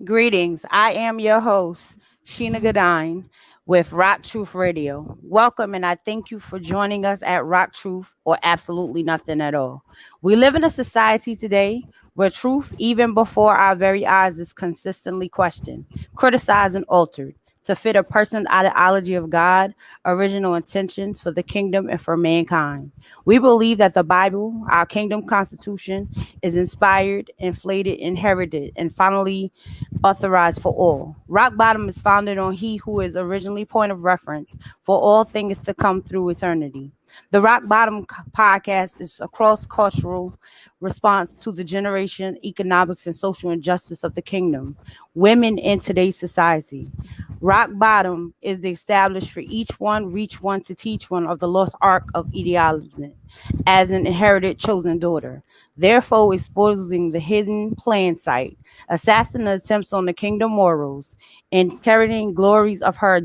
Greetings. I am your host, Sheena Gadine, with Rock Truth Radio. Welcome, and I thank you for joining us at Rock Truth or Absolutely Nothing at All. We live in a society today where truth, even before our very eyes, is consistently questioned, criticized, and altered to fit a person's ideology of God, original intentions for the kingdom, and for mankind. We believe that the Bible, our kingdom constitution, is inspired, inflated, inherited, and finally authorized for all. Rock Bottom is founded on He who is originally point of reference for all things to come through eternity. The Rock Bottom podcast is a cross cultural response to the generation, economics, and social injustice of the kingdom, women in today's society. Rock Bottom is the established for each one, reach one to teach one of the lost ark of ideology as an inherited chosen daughter, therefore exposing the hidden plan site, assassinating attempts on the kingdom morals, and carrying glories of her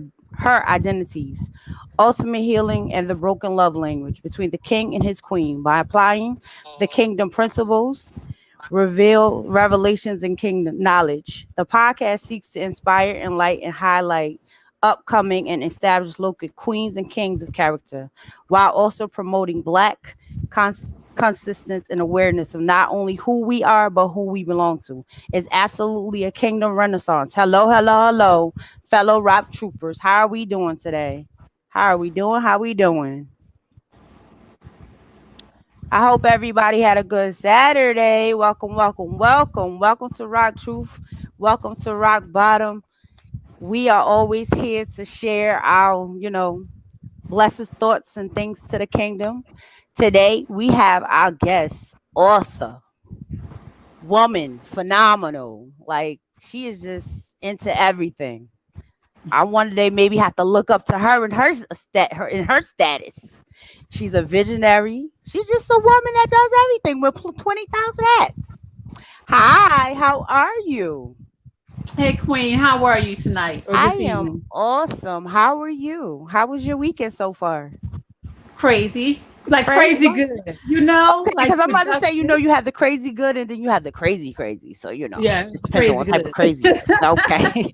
identities, ultimate healing, and the broken love language between the king and his queen by applying the kingdom principles, reveal revelations and kingdom knowledge. The podcast seeks to inspire, enlighten, and highlight upcoming and established local queens and kings of character, while also promoting black consistence and awareness of not only who we are but who we belong to. It's absolutely a kingdom renaissance. Hello, hello, hello, fellow rock troopers. How are we doing today? How are we doing? How we doing? I hope everybody had a good Saturday. Welcome, welcome, welcome. Welcome to Rock Truth. Welcome to Rock Bottom. We are always here to share our, blessed thoughts and things to the kingdom. Today, we have our guest, author, woman, phenomenal. Like, she is just into everything. I one day maybe have to look up to her and her status. She's a visionary. She's just a woman that does everything with 20,000 hats. Hi, how are you? Hey Queen, how are you tonight or I this am evening? awesome. How are you? How was your weekend so far? Crazy. Like Crazy. crazy good. You know? Okay, because Like I'm about to say, productive. you have the crazy good and then you have the crazy crazy. So, it Yeah, just depends on crazy what type of good. crazy. Okay.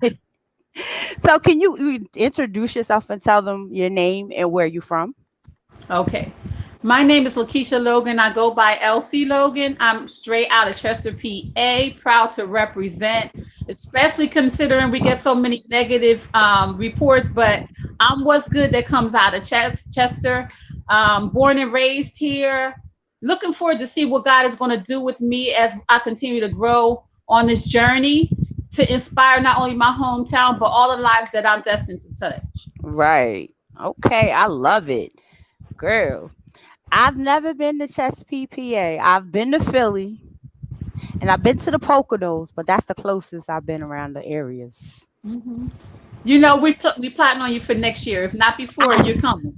So, can you introduce yourself and tell them your name and where you're from? Okay. My name is Lakeisha Logan. I go by LC Logan. I'm straight out of Chester, PA. Proud to represent, especially considering we get so many negative reports. But I'm what's good that comes out of Chester. Born and raised here. Looking forward to see what God is going to do with me as I continue to grow on this journey to inspire not only my hometown but all the lives that I'm destined to touch. Right. Okay, I love it. Girl, I've never been to Chesapeake, PA. I've been to Philly and I've been to the Poconos, but that's the closest I've been around the areas. Mhm. You know, we plotting on you for next year. If not before, I you're coming.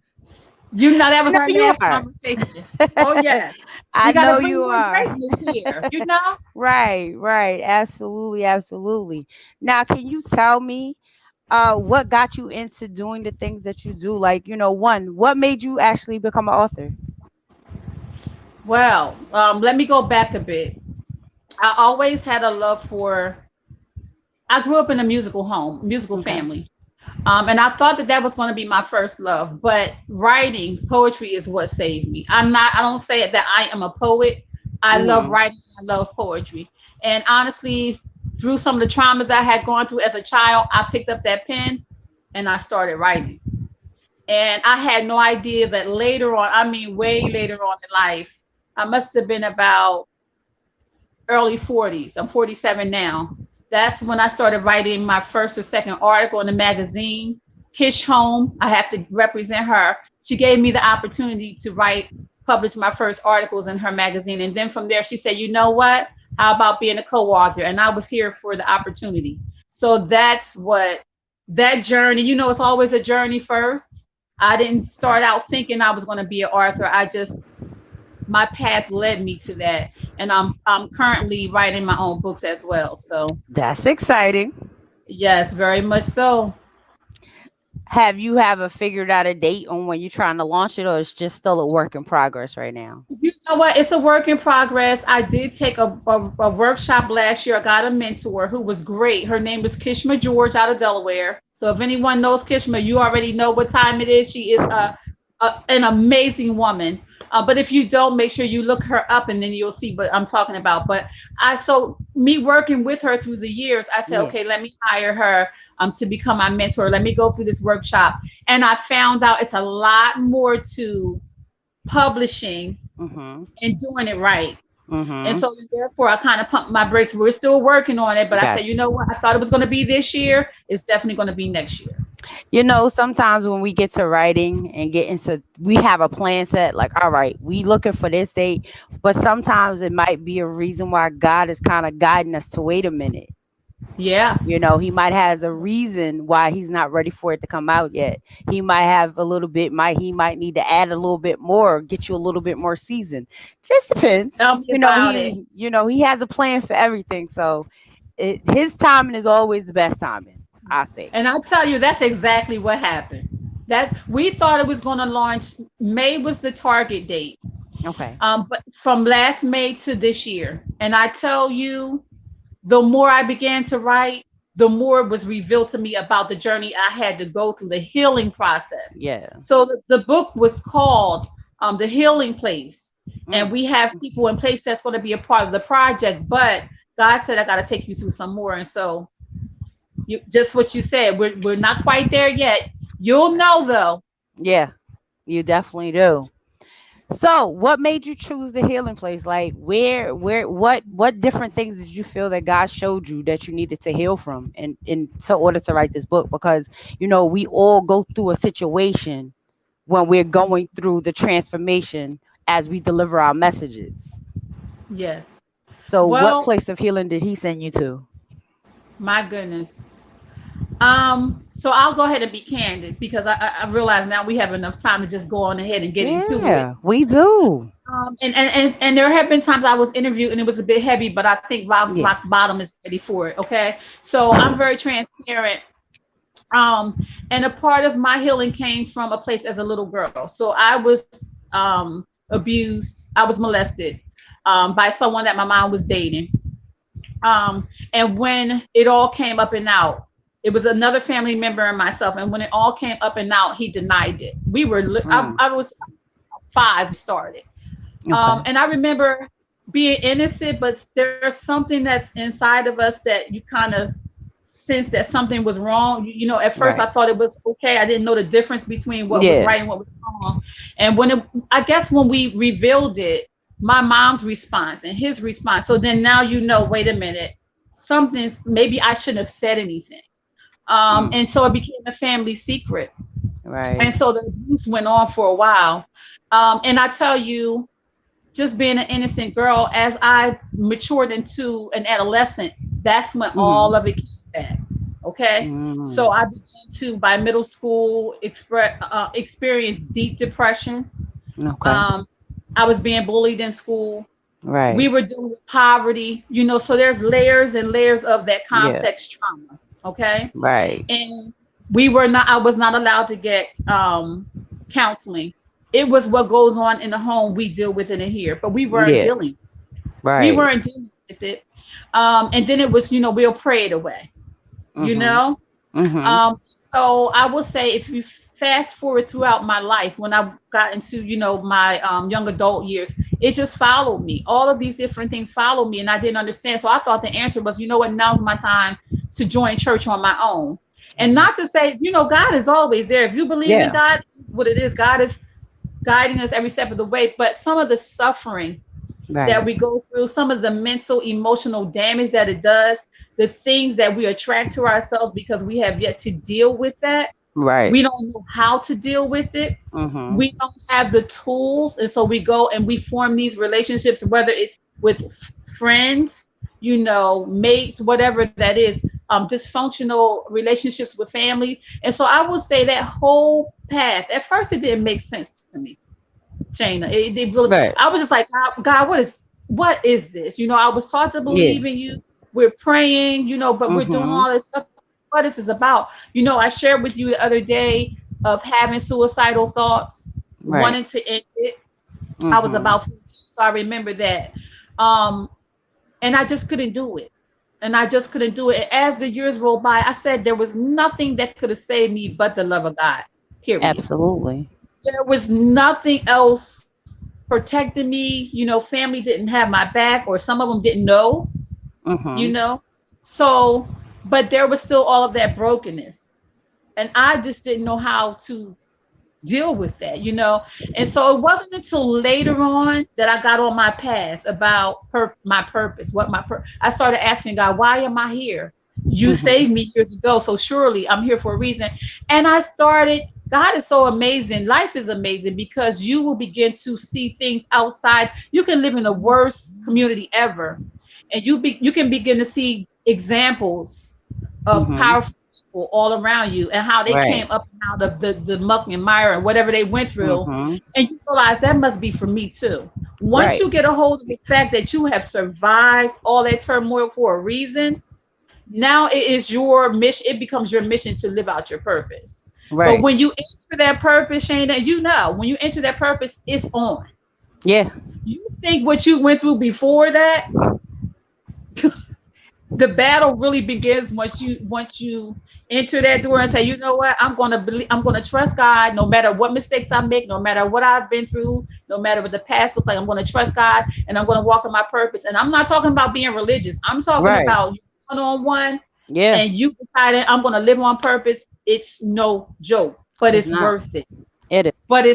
You know that was know our you last are. conversation. Oh yeah, I we got to know bring you more are. greatness here. You know. Right, right. Absolutely, absolutely. Now, can you tell me what got you into doing the things that you do? Like, one, what made you actually become an author? Well, let me go back a bit. I always had a love for. I grew up in a musical home, musical Okay. family, and I thought that that was going to be my first love. But writing poetry is what saved me. I'm not. I don't say it that I am a poet. I love Hmm. writing. I love poetry. And honestly, through some of the traumas I had gone through as a child, I picked up that pen and I started writing. And I had no idea that later on, I mean, way later on in life, I must have been about early 40s. I'm 47 now. That's when I started writing my first or second article in the magazine. Kish Home, I have to represent her. She gave me the opportunity to publish my first articles in her magazine. And then from there, she said, you know what? How about being a co author? And I was here for the opportunity. So that's what that journey, it's always a journey first. I didn't start out thinking I was going to be an author. My path led me to that, and I'm currently writing my own books as well. So That's exciting. yes, very much so. Have you ever figured out a date on when you're trying to launch it, or it's just still a work in progress right now? You know what? It's a work in progress. I did take a workshop last year. I got a mentor who was great. Her name is Kishma George out of Delaware. So if anyone knows Kishma, you already know what time it is. She is an amazing woman. But if you don't, make sure you look her up and then you'll see what I'm talking about. But so me working with her through the years, I said, Yeah. okay, let me hire her to become my mentor. Let me go through this workshop. And I found out it's a lot more to publishing Mhm. and doing it right. And Mhm. so therefore I kind of pumped my brakes. We're still working on it, but I said, Gotcha. you know what? I thought it was going to be this year. It's definitely going to be next year. Sometimes when we get to writing and get into, we have a plan set, like, all right, we looking for this date, but sometimes it might be a reason why God is kind of guiding us to wait a minute. Yeah. He might has a reason why he's not ready for it to come out yet. He might have a little bit, he might need to add a little bit more, get you a little bit more season. Just depends. Tell me about it. He has a plan for everything. So his timing is always the best timing, I say. And I tell you, that's exactly what happened. We thought it was going to launch. May was the target date. Okay. But from last May to this year. And I tell you, the more I began to write, the more it was revealed to me about the journey I had to go through, the healing process. Yeah. So the book was called The Healing Place. And Mm. we have people in place that's going to be a part of the project. But God said, I got to take you through some more. And so, just what you said, we're not quite there yet. You'll know, though. Yeah, you definitely do. So, what made you choose the healing place? Like, what different things did you feel that God showed you that you needed to heal from, in so order to write this book? Because we all go through a situation when we're going through the transformation as we deliver our messages. Yes. So, what Well, place of healing did He send you to? my goodness. So I'll go ahead and be candid because I realize now we have enough time to just go on ahead and get into it. Yeah, we do. And there have been times I was interviewed and it was a bit heavy, but I think Yeah. rock bottom is ready for it. Okay, so I'm very transparent. And a part of my healing came from a place as a little girl. So I was abused. I was molested by someone that my mom was dating. And when it all came up and out, it was another family member and myself. And when it all came up and out, he denied it. Mm, I was 5 started. okay. And I remember being innocent, but there's something that's inside of us that you kind of sense that something was wrong. At first I Right. thought it was okay. I didn't know the difference between what was Yeah. right and what was wrong. And I guess when we revealed it, my mom's response and his response. So then now wait a minute, something's maybe I shouldn't have said anything. Mm, And so it became a family secret. right. And so the abuse went on for a while. And I tell you, just being an innocent girl, as I matured into an adolescent, that's when all Mm-hmm. of it came back. Okay. So Mm, I began to, by middle school, experience deep depression. okay. Um, I was being bullied in school. We Right. were dealing with poverty, so there's layers and layers of that Yeah. complex trauma. Okay. Right. And I was not allowed to get counseling. It was what goes on in the home we deal with it in here, but Yeah. we Right. weren't dealing with it. And then it was, we'll pray it away, you Mm-hmm. know? Mm-hmm. So I will say, if you fast forward throughout my life, when I got into, my young adult years, it just followed me. All of these different things followed me, and I didn't understand. So I thought the answer was, you know what, now's my time to join church on my own. And Okay. not to say, God is always there. If you believe in Yeah. God, what it is, God is guiding us every step of the way. But some of the suffering that Right. we go through, some of the mental, emotional damage that it does, the things that we attract to ourselves because we have yet to deal with that. Right. We don't know how to deal with it. Mm-hmm. We don't have the tools. And so we go and we form these relationships, whether it's with friends, mates, whatever that is, dysfunctional relationships with family. And so I will say that whole path, at first it didn't make sense to me. Shayna. It really, Right. I was just like, God, what is this? I was taught to Yeah. believe in you. We're praying, but we're doing Mm-hmm. all this stuff. what this is about. I shared with you the other day of having suicidal thoughts, Right. wanting to end it. I was Mm-hmm. about 15, so I remember that. Um, and I just couldn't do it. And I just couldn't do it. And as the years rolled by, I said there was nothing that could have saved me but the love of God. Period. Absolutely. There was nothing else protecting me. Family didn't have my back, or some of them didn't know, you Mm-hmm. know. So, but there was still all of that brokenness. And I just didn't know how to deal with that. And so it wasn't until later on that I got on my path about my purpose. I started asking God, why am I here? You Mm-hmm. saved me years ago, so surely I'm here for a reason. And I started. God is so amazing. Life is amazing because you will begin to see things outside. You can live in the worst community ever, and you can begin to see examples of Mm-hmm. powerful people all around you and how they Right. came up and out of the muck and mire and whatever they went through. Mm-hmm. And you realize that must be for me too. Once Right. you get a hold of the fact that you have survived all that turmoil for a reason, now it is your mission. It becomes your mission to live out your purpose. But Right. when you enter that purpose, Shayna, when you enter that purpose, it's on. Yeah. You think what you went through before that, the battle really begins once you enter that door and say, you know what, I'm gonna trust God no matter what mistakes I make, no matter what I've been through, no matter what the past looks like. I'm gonna trust God and I'm gonna walk in my purpose. And I'm not talking about being religious. I'm talking Right. about one on one, Yeah. and you deciding I'm gonna live on purpose. It's no joke, but It's it's not. worth it. It is. But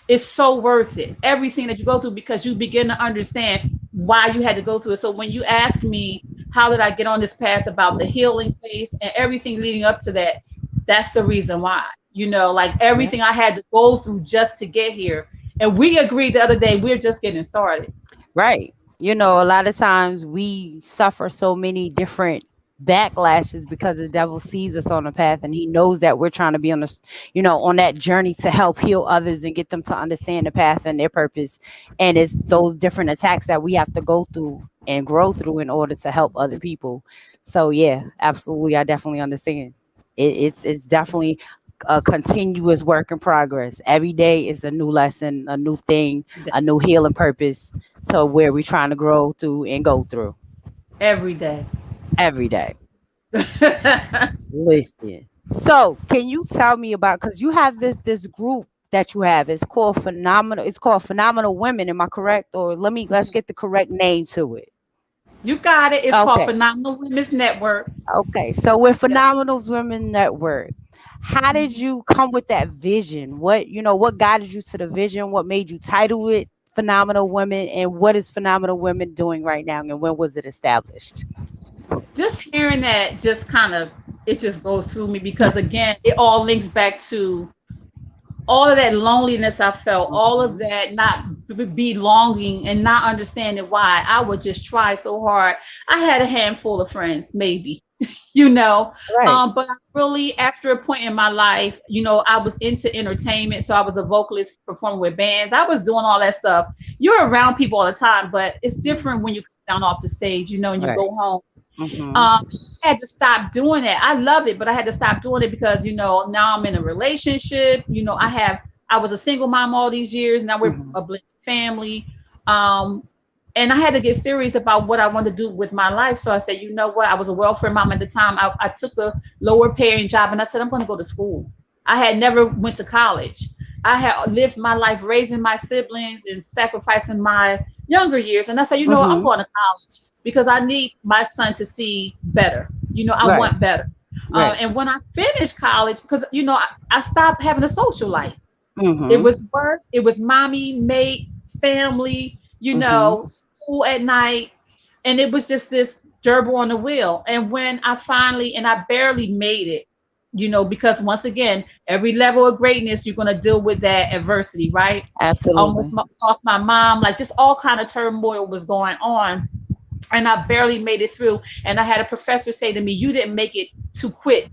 it's so worth it, everything that you go through, because you begin to understand why you had to go through it. So when you ask me how did I get on this path about the healing place and everything leading up to that, that's the reason why. Like Yeah. everything I had to go through just to get here. And we agreed the other day we're just getting started. Right. A lot of times we suffer so many different backlashes because the devil sees us on the path and he knows that we're trying to be on this, on that journey to help heal others and get them to understand the path and their purpose. And it's those different attacks that we have to go through and grow through in order to help other people. So yeah, absolutely. I definitely understand. It's definitely a continuous work in progress. Every day is a new lesson, a new thing, a new healing purpose to where we're trying to grow through and go through Every day. every day. Listen. So, can you tell me about, because you have this group that you have. It's called Phenomenal. It's called Phenomenal Women. Am I correct? Or let's get the correct name to it. You got it. It's called Okay. Phenomenal Women's Network. Okay. So with Yeah. Phenomenal Women Network, how did you come with that vision? What guided you to the vision? What made you title it Phenomenal Women? And what is Phenomenal Women doing right now? And when was it established? Just hearing that just kind of, it just goes through me, because again it all links back to all of that loneliness I felt, all of Mhm. that not belonging and not understanding why. I would just try so hard. I had a handful of friends, maybe, you know, Right. but I really, after a point in my life, I was into entertainment, so I was a vocalist performing with bands. I was doing all that stuff. You're around people all the time, but it's different when you come down off the stage, and you Right. go home. Mhm. um, I had to stop doing it. I love it, but I had to stop doing it because now I'm in a relationship. I was a single mom all these years. Now we're Mhm. a blended family, um, and I had to get serious about what I wanted to do with my life. So I said, you know what? I was a welfare mom at the time. I took a lower paying job, and I said I'm going to go to school. I had never went to college. I had lived my life raising my siblings and sacrificing my younger years, and I said, I'm Mhm. going to college because I need my son to see better. I Right. want better. Right. And when I finished college, because I stopped having a social life. It Mhm. was work, it was mommy, mate, family, Mhm. school at night, and it was just this gerbil on the wheel. And when I finally, and I barely made it, because once again, every level of greatness, you're going to deal with that adversity, right? Almost Absolutely. lost my mom, like just all kind of turmoil was going on, and I barely made it through. And I had a professor say to me, "You didn't make it to quit.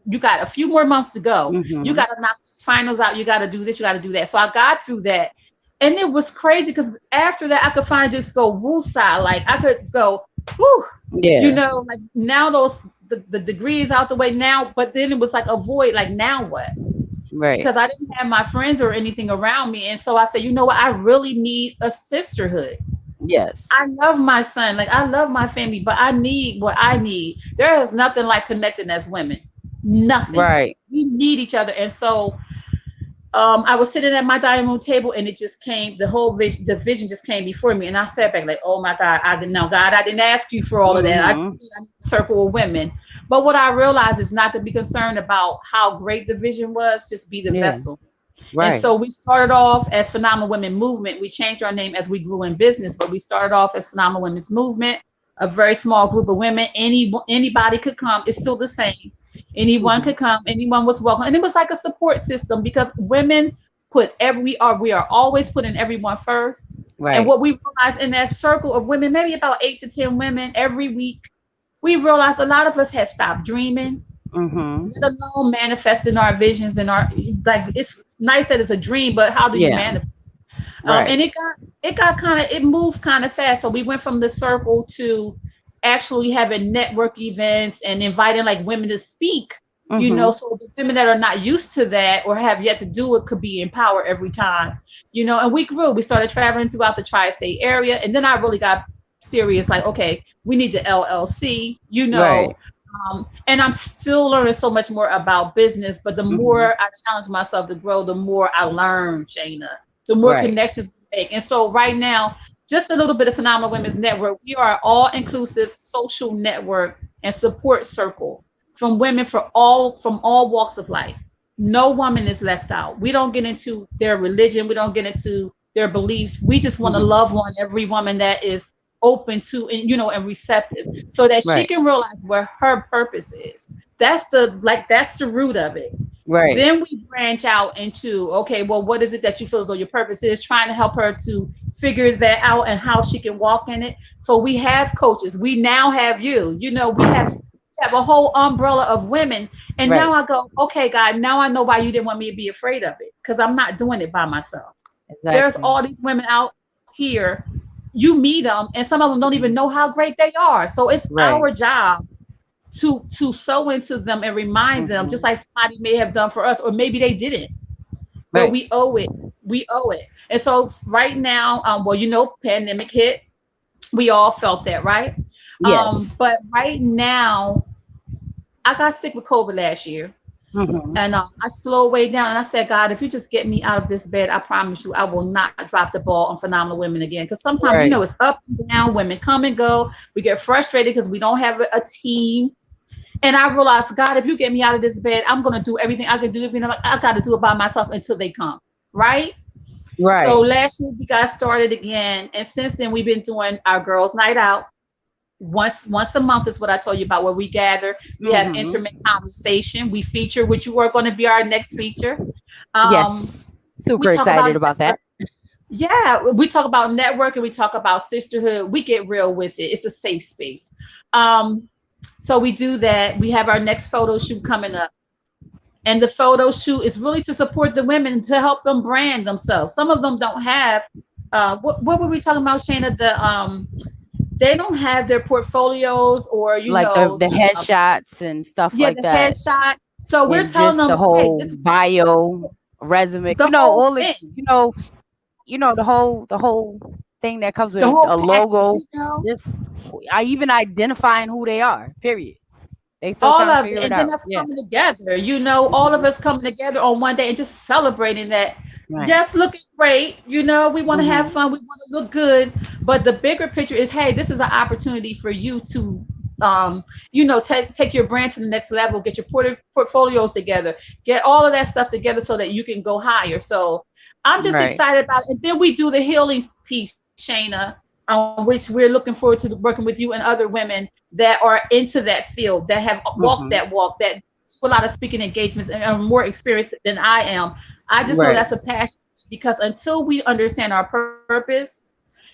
You got a few more months to go. You Mhm. got to knock these finals out. You got to do this. You got to do that." So I got through that, and it was crazy because after that, I could finally just go woosah. Like I could go, whoo, Yeah. like now the degree is out the way now, but then it was like a void, like now what? Right. Because I didn't have my friends or anything around me. And so I said, you know what? I really need a sisterhood. Yes. I love my son. Like I love my family, but I need what I need. There is nothing like connecting as women. Nothing. Right. We need each other. And so I was sitting at my dining room table and it just came, the vision just came before me. And I sat back like, oh my God, I didn't know, God, I didn't ask you for all of that. I just Mm-hmm. need a circle of women. But what I realized is not to be concerned about how great the vision was, just be the Yeah. vessel. And Right. so we started off as Phenomenal Women Movement. We changed our name as we grew in business, but we started off as Phenomenal Women's Movement, a very small group of women. Anybody could come. It's still the same. Anyone Mm-hmm. could come. Anyone was welcome, and it was like a support system because women we are always putting everyone first. And Right. what we realized in that circle of women, maybe about 8 to 10 women every week, we realized a lot of us had stopped dreaming, Mm-hmm. let alone manifesting our visions and our, like, it's nice that it's a dream, but how do you Yeah. manifest? And Right. it got kind of, it moved kind of fast. So we went from the circle to actually having network events and inviting like women to speak. Mm-hmm. So the women that are not used to that or have yet to do it could be empowered every time. And we grew. We started traveling throughout the tri-state area, and then I really got serious. Like, okay, we need the LLC. Right. And I'm still learning so much more about business, but the Mm-hmm. more I challenge myself to grow, the more I learn, Shayna, the more Right. connections we make. And so right now, just a little bit of Phenomenal Women's Network. We are an all-inclusive social network and support circle from women from all walks of life. No woman is left out. We don't get into their religion. We don't get into their beliefs. We just want to Mm-hmm. love on every woman that is open to and receptive so that she Right. can realize where her purpose is. That's the root of it. Right. Then we branch out into, okay, well, what is it that you feel as though your purpose is? Trying to help her to figure that out and how she can walk in it. So we have coaches. We now have you. We have a whole umbrella of women. And now Right. I go, okay, God, now I know why you didn't want me to be afraid of it, because I'm not doing it by myself. There's Exactly. all these women out here. You meet them, and some of them don't even know how great they are. So it's Right. our job to sow into them and remind them, just Mm-hmm. like somebody may have done for us, or maybe they didn't, but Right. we owe it. We owe it. And so right now, well, pandemic hit. We all felt that, right? Yes. But right now, I got sick with COVID last year. Mm-hmm. And I slowed way down, and I said, God, if you just get me out of this bed, I promise you, I will not drop the ball on Phenomenal Women again. Because sometimes, Right. it's up and down. Women come and go. We get frustrated because we don't have a team. And I realized, God, if you get me out of this bed, I'm going to do everything I can do. I got to do it by myself until they come. Right. So Right. last year we got started again. And since then, we've been doing our girls' night out. Once a month is what I told you about, where we gather. We have Mm-hmm. intimate conversation. We feature, which you are going to be our next feature. Um, Yes. we Super talk about excited about network. that. Yeah, we talk about network and we talk about sisterhood. We get real with it. It's a safe space. Um, so we do that. We have our next photo shoot coming up. And the photo shoot is really to support the women, to help them brand themselves. Some of them don't have what were we talking about, Shayna? They don't have their portfolios, or Like the headshots and stuff yeah, like the that, headshot. So we're and telling just them, the hey, whole this is bio, resume. the whole All it. thing, The whole thing that comes the with whole a package, logo. This, I even identifying who they are. Period. They still all trying to of it. figure it And then out. us Yeah. coming together, all of Hmm. us coming together on one day and just celebrating that. Right. Yes, looking great. We want to have Hmm. fun. We want to look good. But the bigger picture is, hey, this is an opportunity for you to, take your brand to the next level, get your portfolios together, get all of that stuff together so that you can go higher. So I'm just Right. excited about it. And then we do the healing piece, Shayna, which we're looking forward to working with you and other women that are into that field, that have walked Hmm. that walk, that do a lot of speaking engagements and are more experienced than I am. I just know Right. that's a passion, because until we understand our purpose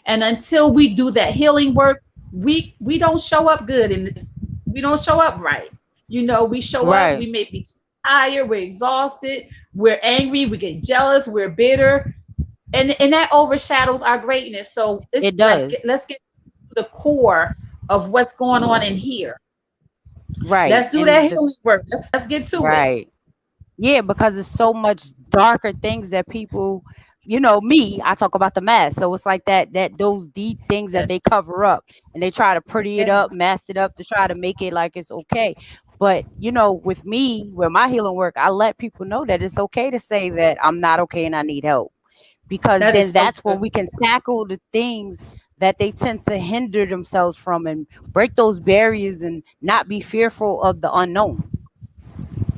and until we do that healing work, we don't show up good in this. We don't show up right. We show up, Right. we may be tired, we're exhausted, we're angry, we get jealous, we're bitter, and that overshadows our greatness. So it's It like, does. let's get to the core of what's going on in here. Right. Let's do that And the healing work. Let's get to it. right. Yeah, because it's so much darker things that people, me, I talk about the mask. So it's like that those deep things that Yes. they cover up and they try to pretty Yeah. it up, mask it up to try to make it like it's okay. But with me, with my healing work, I let people know that it's okay to say that I'm not okay and I need help. Because That then is so that's when true. we can tackle the things that they tend to hinder themselves from and break those barriers and not be fearful of the unknown.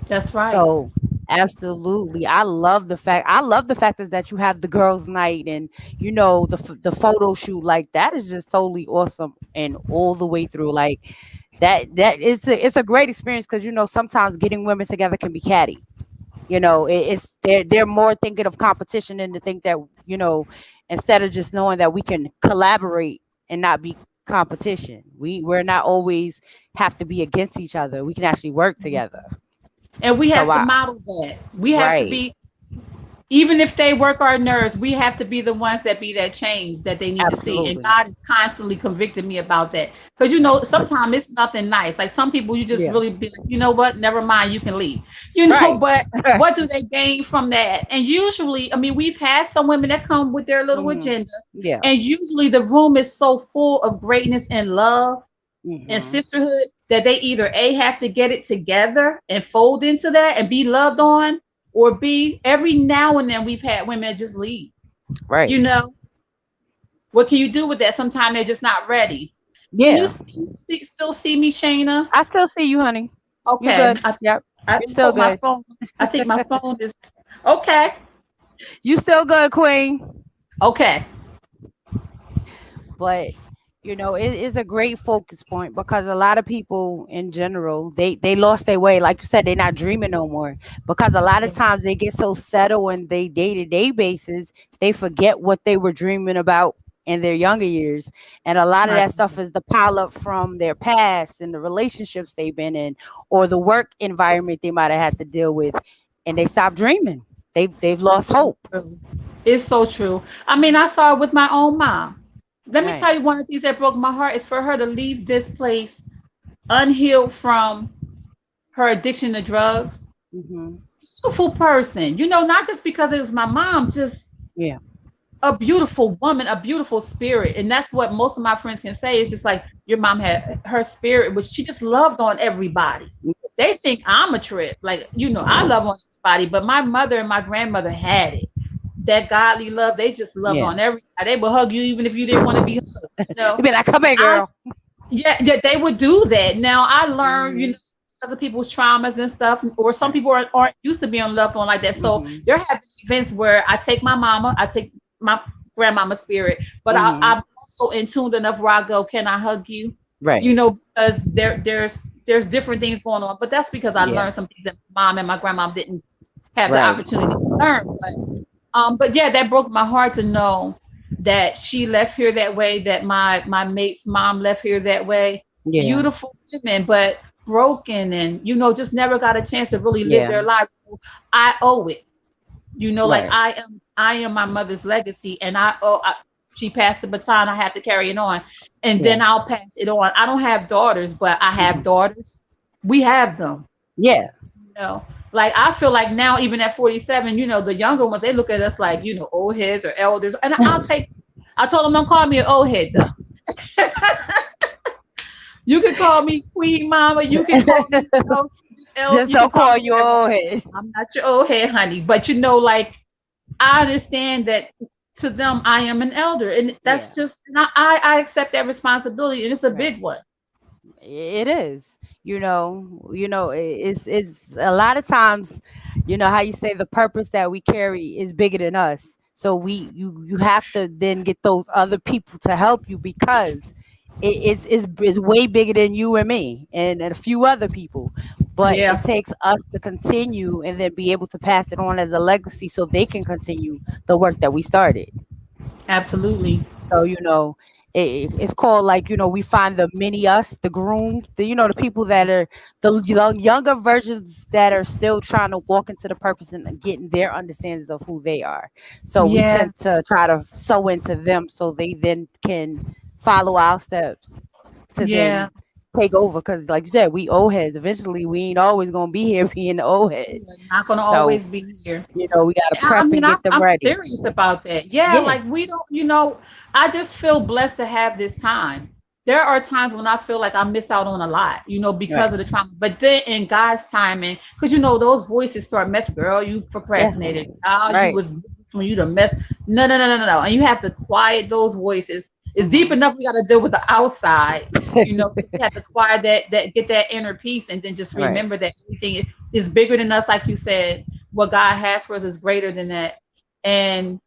That's right. So absolutely, I love the fact is that you have the girls' night and the photo shoot. Like that is just totally awesome and all the way through. Like that is it's a great experience because sometimes getting women together can be catty. It's they're more thinking of competition than to think that instead of just knowing that we can collaborate and not be competition. We're not always have to be against each other. We can actually work together. And we So have to I model that. We have to right. be, even if they work our nerves, we have to be the ones that be that change that they need to see. And Absolutely. God is constantly convicting me about that. Because Right. sometimes it's nothing nice. Like some people, you just Yeah. really be like, you know what, never mind, you can leave. Right. But what do they gain from that? And usually, I mean, we've had some women that come with their little Mhm. agenda, Yeah. and usually the room is so full of greatness and love and Mhm. sisterhood that they either A, have to get it together and fold into that and be loved on, or B, every now and then we've had women that just leave. You Right. know, what can you do with that? Sometimes they're just not ready. Yeah. Can you still see me, Shayna? I still see you, honey. You Okay. good. Yep. I You're still hope my good. phone, I think my phone is okay. You still good, Queen. Okay. But it is a great focus point because a lot of people in general they lost their way. Like you said, they're not dreaming no more because a lot of times they get so settled in they day-to-day basis they forget what they were dreaming about in their younger years. And a lot of Right. that stuff is the pile up from their past and the relationships they've been in or the work environment they might have had to deal with, and they stop dreaming. They've lost So hope. true. It's so true. I mean, I saw it with my own mom. Let me Right. tell you, one of the things that broke my heart is for her to leave this place unhealed from her addiction to drugs. Hmm. Beautiful person, not just because it was my mom, just Yeah. a beautiful woman, a beautiful spirit. And that's what most of my friends can say. It's just like your mom had her spirit, which she just loved on everybody. They think I'm a trip. Like, I love on everybody, but my mother and my grandmother had it. That godly love, they just loved Yeah. on everybody. They would hug you even if you didn't want to be hugged. You be like, come here, I girl. Yeah, yeah, they would do that. Now I learned, Hmm. because of people's traumas and stuff, or some Right. people aren't used to being loved on like that. So Mhm. there have been events where I take my mama, I take my grandmama spirit, but Mhm. I'm also in tune enough where I go, can I hug you? Right. Because there's different things going on. But that's because I Yeah. learned some things that my mom and my grandma didn't have the Right. opportunity to learn. But yeah, that broke my heart to know that she left here that way, that my mate's mom left here that way. Yeah. Beautiful women, but broken and just never got a chance to really live Yeah. their lives. I owe it. Like Right. I am my mother's legacy, and she passed the baton. I have to carry it on, and Yeah. then I'll pass it on. I don't have daughters, but I have Mhm. daughters. We have them. Yeah. Like I feel like now, even at 47, the younger ones, they look at us like, old heads or elders. And I told them, don't call me an old head though. You can call me Queen Mama. You can call me, Just you can don't call call me you whatever. old head. I'm not your old head, honey. But like, I understand that to them, I am an elder. And Yeah. that's just, and I accept that responsibility. And it's a Right. big one. It is. It's a lot of times, how you say the purpose that we carry is bigger than us. So you have to then get those other people to help you because it's way bigger than you and me and a few other people. But it Yeah, takes us to continue and then be able to pass it on as a legacy so they can continue the work that we started. absolutely. So, it's called like, we find the mini us, the groomed, the people that are the younger versions that are still trying to walk into the purpose and getting their understandings of who they are. So we Yeah, tend to try to sow into them so they then can follow our steps to then yeah. take over because, like you said, we old heads. Eventually, we ain't always gonna be here being the old head. We're not gonna So always be here. we gotta I prep mean, and get them I'm ready. serious about that. Yeah, Yeah, like we don't, I just feel blessed to have this time. There are times when I feel like I missed out on a lot, because right, of the trauma. But then in God's timing, because those voices start messing, girl, you yeah, procrastinated. Oh, you right, was when you the mess. No, no, no, no, no, no. And you have to quiet those voices. It's deep hmm enough we gotta deal with the outside, so we have to quiet that get that inner peace and then just right, remember that everything is bigger than us, like you said. What God has for us is greater than that. And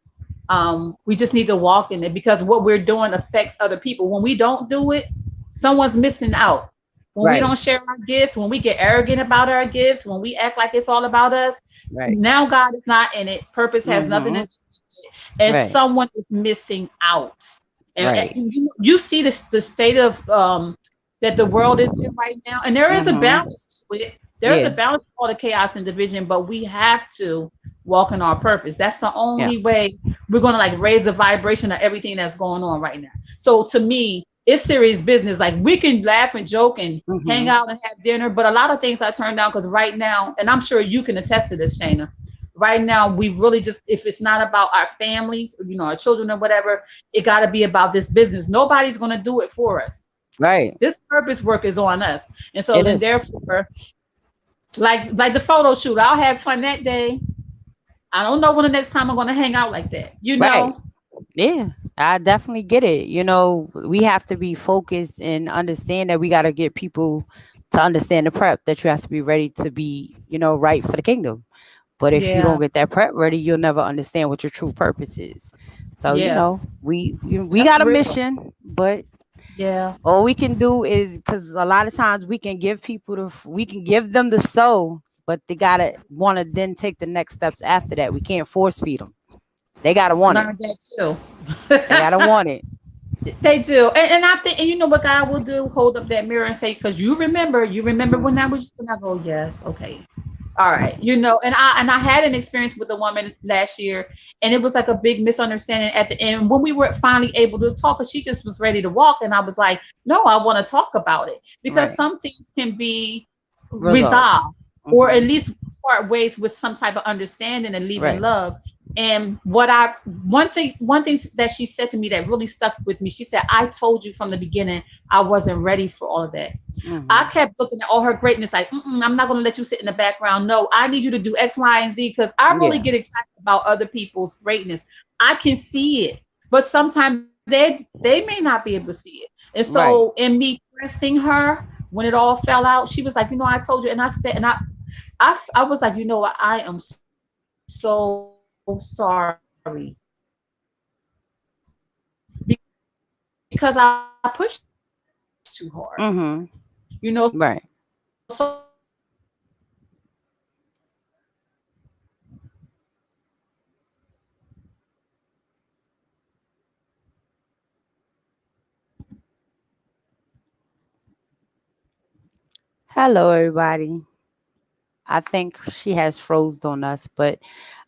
we just need to walk in it because what we're doing affects other people. When we don't do it, someone's missing out. When we right, don't share our gifts, when we get arrogant about our gifts, when we act like it's all about us, right, now God is not in it. Purpose has nothing to hmm do with it. And right, someone is missing out. And right, you see the state of that the world is in right now. And there is a hmm balance to it. There's a yeah, balance to all the chaos and division, but we have to walk in our purpose. That's the yeah, only way we're going to like raise the vibration of everything that's going on right now. So to me, it's serious business. Like we can laugh and joke and hang hmm out and have dinner, but a lot of things I turn down because right now, and I'm sure you can attest to this, Shayna. Right now, we really just, if it's not about our families, or, our children or whatever, it got to be about this business. Nobody's going to do it for us. right. This purpose work is on us. And so It then is therefore, like the photo shoot, I'll have fun that day. I don't know when the next time I'm going to hang out like that. right. Yeah, I definitely get it. We have to be focused and understand that we got to get people to understand the prep that you have to be ready to be, right for the kingdom. But if you don't Yeah. get that prep ready, you'll never understand what your true purpose is. So, Yeah. we That's got a real. mission, but Yeah. all we can do is because a lot of times we can give people we can give them the soul, but they gotta want to then take the next steps after that. We can't force feed them. They gotta I want it. learned that They gotta too. want it. They do. And I think, and you know what God will do? Hold up that mirror and say, because you remember when I Mhm. was, and I go, yes, okay. All right. And I had an experience with a woman last year, and it was like a big misunderstanding at the end when we were finally able to talk, because she just was ready to walk. And I was like, no, I want to talk about it because Right. some things can be Results. resolved, or at Hmm. least part ways with some type of understanding and leaving Right. love. And one thing that she said to me that really stuck with me, she said, I told you from the beginning I wasn't ready for all of that. I Hmm. kept looking at all her greatness like, I'm not going to let you sit in the background. No, I need you to do X, Y, and Z, because I really Yeah. get excited about other people's greatness. I can see it, but sometimes they may not be able to see it. And so Right. in me pressing her when it all fell out, she was like, I told you. And I said, I was like, what? I am so sorry because I pushed too hard. So I want you to know that I am so sorry. Hmm. So I Right. want you to know that I am so sorry. Hello, everybody. I think she has froze on us, but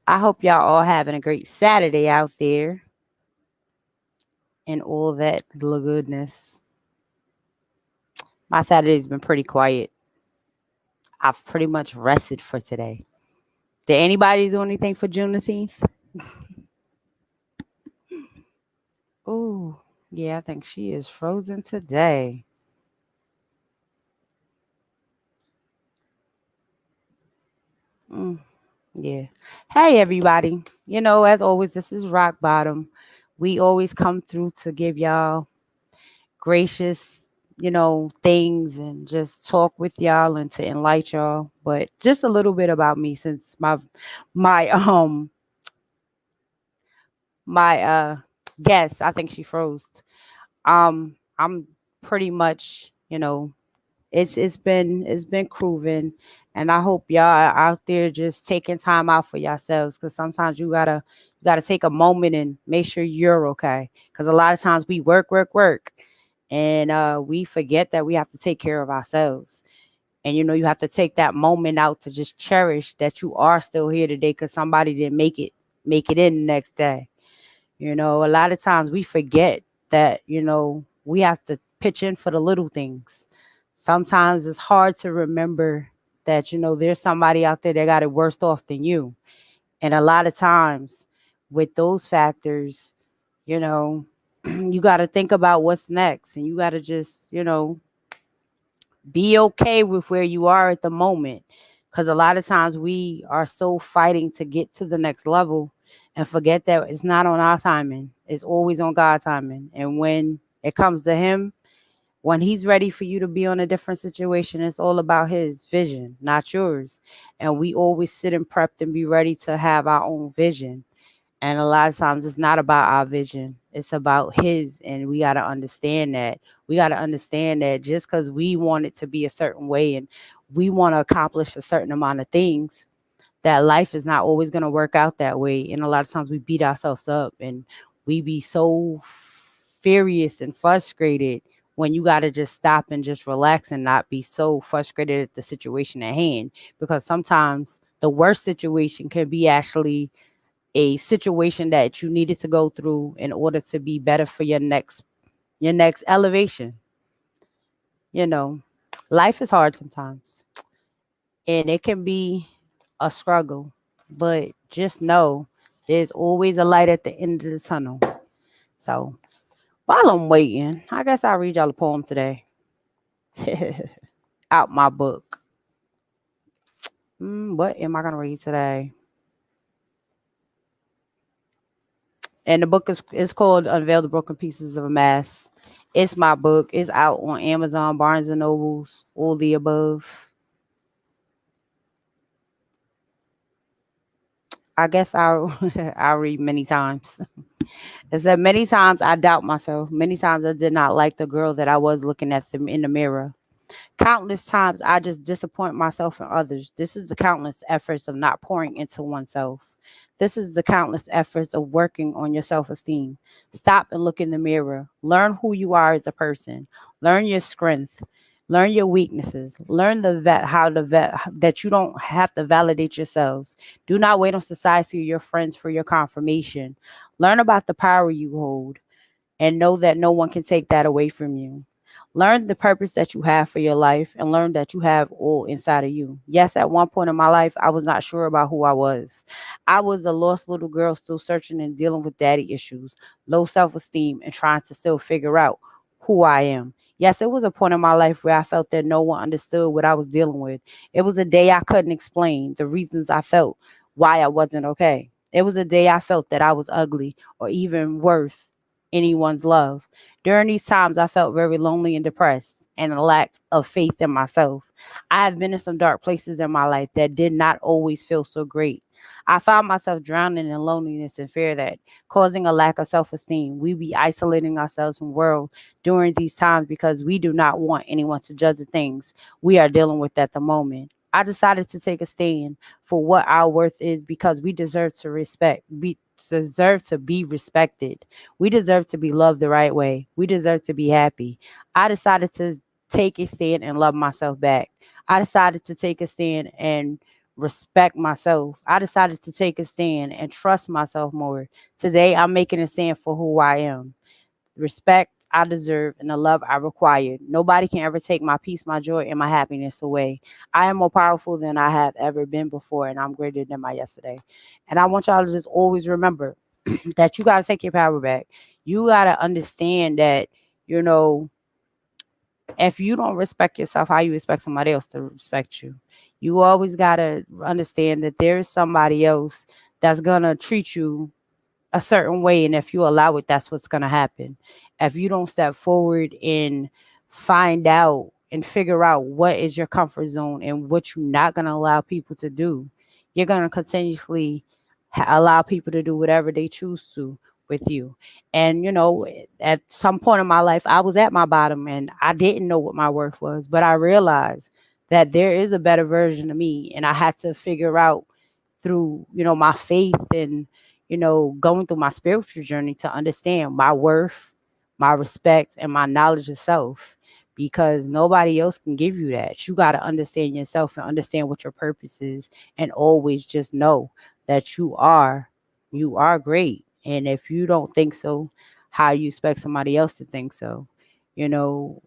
I hope y'all all having a great Saturday out there and all that goodness. My Saturday's been pretty quiet. I've pretty much rested for today. Did anybody do anything for Juneteenth? Oh, yeah, I think she is frozen today. Mm, yeah. Hey, everybody. As always, this is Rock Bottom. We always come through to give y'all gracious, things and just talk with y'all and to enlighten y'all. But just a little bit about me since my my guest, I think she froze. I'm pretty much, it's been proven, and I hope y'all are out there just taking time out for yourselves, because sometimes you gotta take a moment and make sure you're okay, because a lot of times we work, and we forget that we have to take care of ourselves. And you have to take that moment out to just cherish that you are still here today, because somebody didn't make it in the next day. A lot of times we forget that we have to pitch in for the little things. Sometimes it's hard to remember that, there's somebody out there that got it worse off than you. And a lot of times with those factors, you know, you got to think about what's next, and you got to just, be okay with where you are at the moment. Because a lot of times we are so fighting to get to the next level and forget that it's not on our timing, it's always on God's timing. And when it comes to Him, when He's ready for you to be on a different situation, it's all about His vision, not yours. And we always sit and prep and be ready to have our own vision. And a lot of times it's not about our vision, it's about His. And we got to understand that. We got to understand that just because we want it to be a certain way and we want to accomplish a certain amount of things, that life is not always going to work out that way. And a lot of times we beat ourselves up and we be so furious and frustrated when you got to just stop and just relax and not be so frustrated at the situation at hand. Because sometimes the worst situation can be actually a situation that you needed to go through in order to be better for your next elevation. You know, life is hard sometimes and it can be a struggle, but just know there's always a light at the end of the tunnel. So while I'm waiting, I guess I'll read y'all a poem today. Out my book. What am I gonna read today? And the book is called Unveil the Broken Pieces of a Mask. It's my book. It's out on Amazon, Barnes and Nobles, all the above. I guess I'll I'll read many times. It said many times I doubt myself. Many times I did not like the girl that I was looking at them in the mirror. Countless times I just disappoint myself and others. This is the countless efforts of not pouring into oneself. This is the countless efforts of working on your self esteem. Stop and look in the mirror. Learn who you are as a person. Learn your strength. Learn your weaknesses. Learn that you don't have to validate yourselves. Do not wait on society or your friends for your confirmation. Learn about the power you hold and know that no one can take that away from you. Learn the purpose that you have for your life and learn that you have all inside of you. Yes, at one point in my life, I was not sure about who I was. I was a lost little girl still searching and dealing with daddy issues, low self esteem, and trying to still figure out who I am. Yes, it was a point in my life where I felt that no one understood what I was dealing with. It was a day I couldn't explain the reasons I felt why I wasn't okay. It was a day I felt that I was ugly or even worth anyone's love. During these times, I felt very lonely and depressed and a lack of faith in myself. I have been in some dark places in my life that did not always feel so great. I found myself drowning in loneliness and fear that causing a lack of self-esteem. We be isolating ourselves from the world during these times because we do not want anyone to judge the things we are dealing with at the moment. I decided to take a stand for what our worth is because we deserve to respect. We deserve to be respected. We deserve to be loved the right way. We deserve to be happy. I decided to take a stand and love myself back. I decided to take a stand and respect myself. I decided to take a stand and trust myself more. Today, I'm making a stand for who I am. Respect I deserve and the love I require. Nobody can ever take my peace, my joy, and my happiness away. I am more powerful than I have ever been before, and I'm greater than my yesterday. And I want y'all to just always remember that you got to take your power back. You got to understand that, you know, if you don't respect yourself, how you expect somebody else to respect you? You always got to understand that there is somebody else that's going to treat you a certain way, and if you allow it, that's what's going to happen. If you don't step forward and find out and figure out what is your comfort zone and what you're not going to allow people to do, you're going to continuously allow people to do whatever they choose to with you. And at some point in my life I was at my bottom and I didn't know what my worth was, but I realized that there is a better version of me, and I had to figure out through my faith and going through my spiritual journey to understand my worth, my respect, and my knowledge of self, because nobody else can give you that. You got to understand yourself and understand what your purpose is, and always just know that you are great. And if you don't think so, how you expect somebody else to think so? you know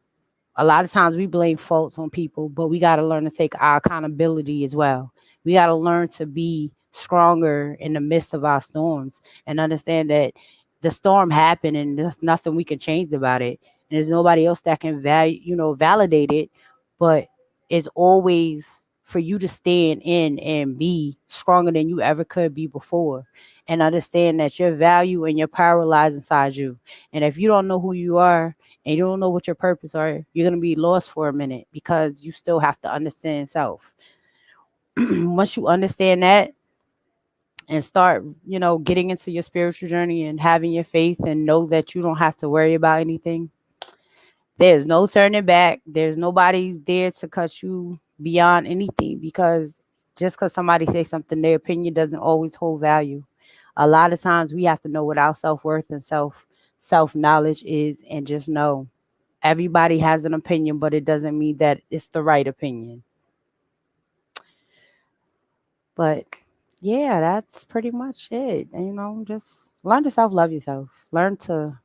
A lot of times we blame faults on people, but we got to learn to take our accountability as well. We got to learn to be stronger in the midst of our storms and understand that the storm happened and there's nothing we can change about it. And there's nobody else that can validate it, but it's always for you to stand in and be stronger than you ever could be before, and understand that your value and your power lies inside you. And if you don't know who you are, and you don't know what your purpose are, you're gonna be lost for a minute because you still have to understand self. Once you understand that and start, getting into your spiritual journey and having your faith and know that you don't have to worry about anything, there's no turning back. There's nobody there to cut you beyond anything, because just because somebody says something, their opinion doesn't always hold value. A lot of times we have to know what our self-worth and self knowledge is, and just know everybody has an opinion, but it doesn't mean that it's the right opinion. But yeah, that's pretty much it. And, just learn to self love yourself. Learn to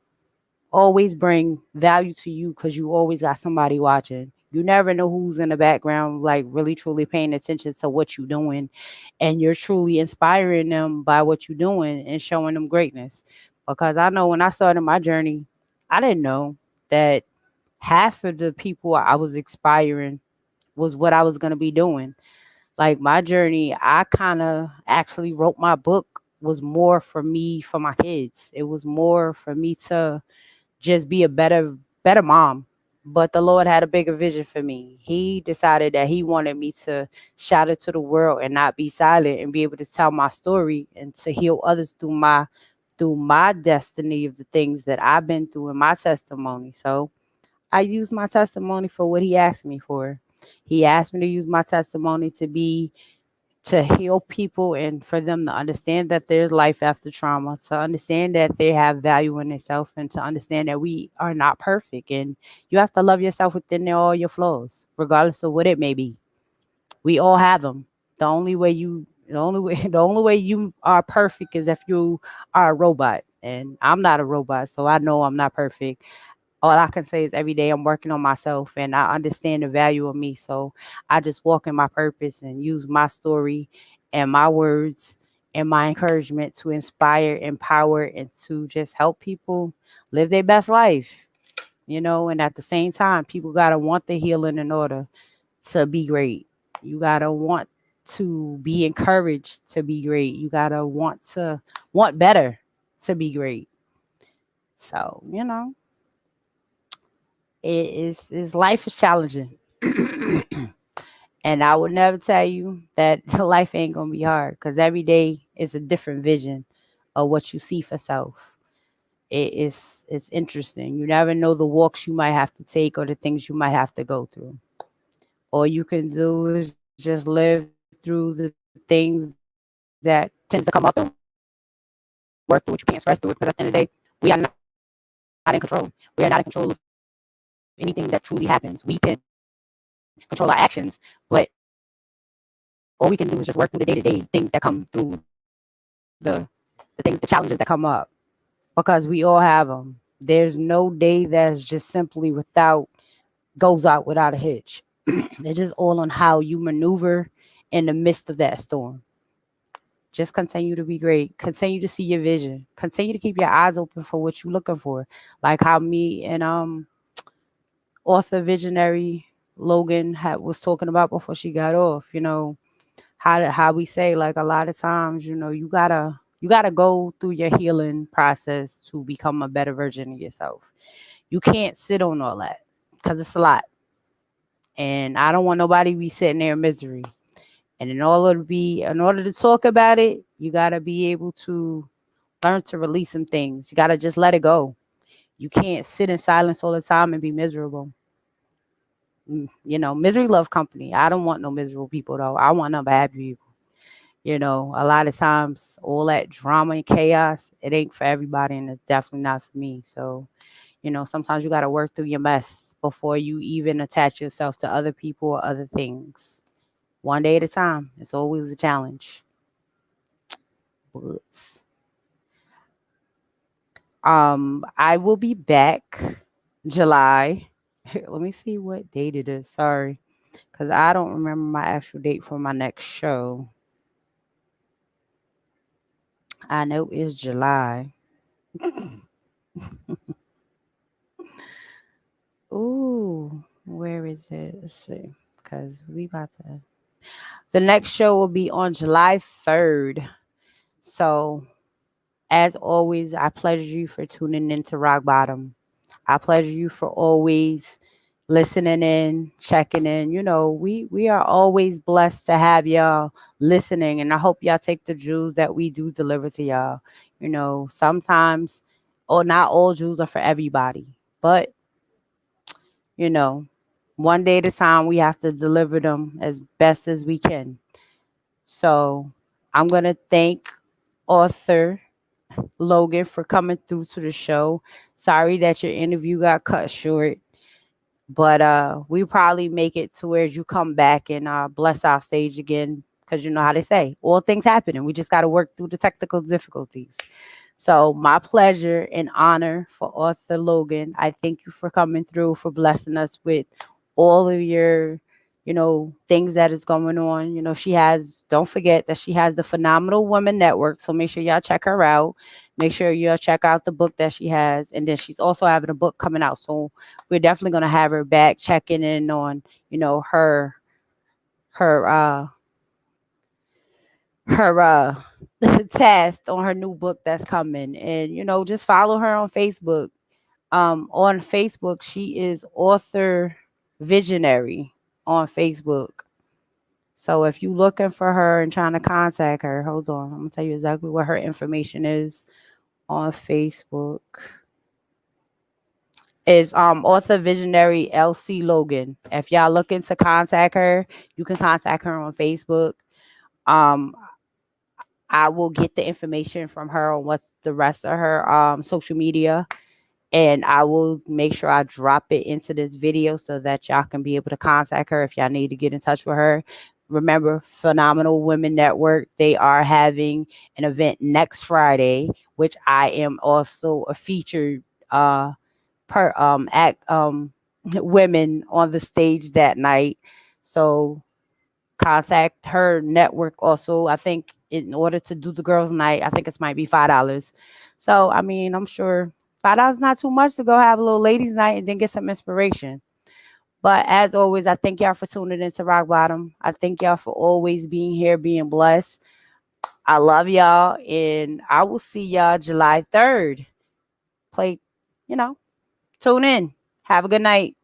always bring value to you, because you always got somebody watching. You never know who's in the background, like really truly paying attention to what you're doing. And you're truly inspiring them by what you're doing and showing them greatness. Because I know when I started my journey, I didn't know that half of the people I was inspiring was what I was going to be doing. Like my journey, I kind of actually wrote my book was more for me, for my kids. It was more for me to just be a better mom. But the Lord had a bigger vision for me. He decided that he wanted me to shout it to the world and not be silent, and be able to tell my story and to heal others through my destiny of the things that I've been through in my testimony. So I use my testimony for what he asked me for. He asked me to use my testimony to heal people, and for them to understand that there's life after trauma, to understand that they have value in themselves, and to understand that we are not perfect, and you have to love yourself within all your flaws, regardless of what it may be. We all have them. The only way you are perfect is if you are a robot, and I'm not a robot, so I know I'm not perfect. All I can say is every day I'm working on myself, and I understand the value of me. So I just walk in my purpose and use my story and my words and my encouragement to inspire, empower, and to just help people live their best life. And at the same time, people got to want the healing in order to be great. You got to want to be encouraged to be great. You got to want better to be great. So, life is challenging. And I would never tell you that life ain't gonna be hard, because every day is a different vision of what you see for self. It's interesting. You never know the walks you might have to take or the things you might have to go through. All you can do is just live through the things that tends to come up and work through it. You can't stress through it, because at the end of the day, we are not in control. We are not in control of anything that truly happens. We can control our actions, but all we can do is just work through the day-to-day things that come through the challenges that come up, because we all have them. There's no day that's just simply without goes out without a hitch. It's just all on how you maneuver in the midst of that storm. Just continue to be great. Continue to see your vision. Continue to keep your eyes open for what you're looking for. Like how me and author visionary Logan was talking about before she got off. How we say, like, a lot of times, you gotta go through your healing process to become a better version of yourself. You can't sit on all that, because it's a lot. And I don't want nobody to be sitting there in misery. And in order to talk about it, you gotta be able to learn to release some things. You gotta just let it go. You can't sit in silence all the time and be miserable. Misery love company. I don't want no miserable people though. I want no happy people. A lot of times all that drama and chaos, it ain't for everybody, and it's definitely not for me. So, sometimes you gotta work through your mess before you even attach yourself to other people or other things. One day at a time. It's always a challenge. But I will be back July. Let me see what date it is. Sorry, because I don't remember my actual date for my next show. I know it's July. Ooh, where is it? Let's see. Because we about to. The next show will be on July 3rd. So, as always, I pleasure you for tuning into Rock Bottom. I pleasure you for always listening in, checking in. You know, we are always blessed to have y'all listening, and I hope y'all take the jewels that we do deliver to y'all. You know, sometimes, or not all jewels are for everybody, but you know, one day at a time, we have to deliver them as best as we can. So, I'm gonna thank author Logan for coming through to the show. Sorry that your interview got cut short. But we probably make it to where you come back and bless our stage again, because you know how they say all things happen and we just got to work through the technical difficulties. So my pleasure and honor for Arthur Logan. I thank you for coming through, for blessing us with all of your, things that is going on. You know, she has, don't forget that she has the Phenomenal Women Network. So make sure y'all check her out. Make sure y'all check out the book that she has. And then she's also having a book coming out. So we're definitely going to have her back checking in on, her, her test on her new book that's coming. And just follow her on Facebook. On Facebook she is author visionary on Facebook. So if you looking for her and trying to contact her, hold on, I'm gonna tell you exactly what her information is on Facebook. Is author visionary LC Logan. If y'all looking to contact her, you can contact her on Facebook. um I will get the information from her on what the rest of her social media, and I will make sure I drop it into this video so that y'all can be able to contact her if y'all need to get in touch with her. Remember, Phenomenal Women Network, they are having an event next Friday, which I am also a featured per act women on the stage that night. So contact her network also. I think in order to do the girls' night, I think it might be $5. So I mean, I'm sure $5 not too much to go have a little ladies' night and then get some inspiration. But as always, I thank y'all for tuning into Rock Bottom. I thank y'all for always being here, being blessed. I love y'all, and I will see y'all July 3rd. Play, you know, tune in. Have a good night.